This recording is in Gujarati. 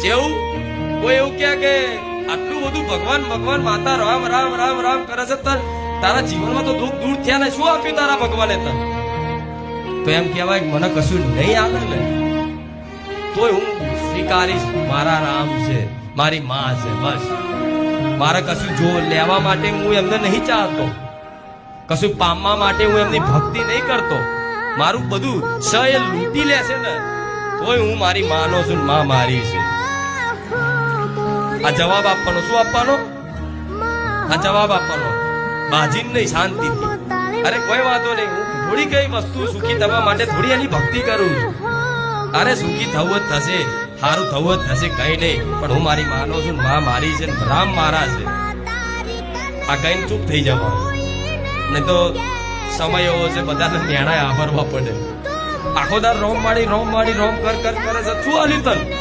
જેવું કોઈ એવું કે આટલું બધું ભગવાન ભગવાન માતા રામ રામ રામ રામ કરે છે તારા જીવનમાં તો દુઃખ દૂર થયા ને શું આપ્યું તારા ભગવાને તને? તો એમ કહેવાય મને કશું નહીં આવે ને તોય હું સ્વીકારીશ મારા રામ છે, મારી માં છે, બસ. મારે કશું જો લેવા માટે હું એમને નહીં ચાહતો, કશું પામવા માટે હું એમની ભક્તિ નહીં કરતો. મારું બધું સ એ લૂંટી લેશે ને તોય હું મારી માનો છું, માં મારી છે. આ જવાબ આપવાનો શું આપવાનો? આ જવાબ આપવાનો બાજી નહીં, શાંતિથી. અરે કોઈ વાંધો નહીં, હું થોડી કઈ વસ્તુ સુખી થવા માટે થોડી એની ભક્તિ કરું છું. અરે સુખી થવું જ થશે, સારું થવું જ થશે, કઈ નહીં. પણ હું મારી માનો છું, માં મારી છે, રામ મારા છે. આ કઈ ચૂપ થઈ જવાનું, નહીં તો સમય એવો છે બધાને મેણા આવરવા પડે. આખો દાર રોમ માડી રોમ કર કરે છે. શું આલ્યું તને?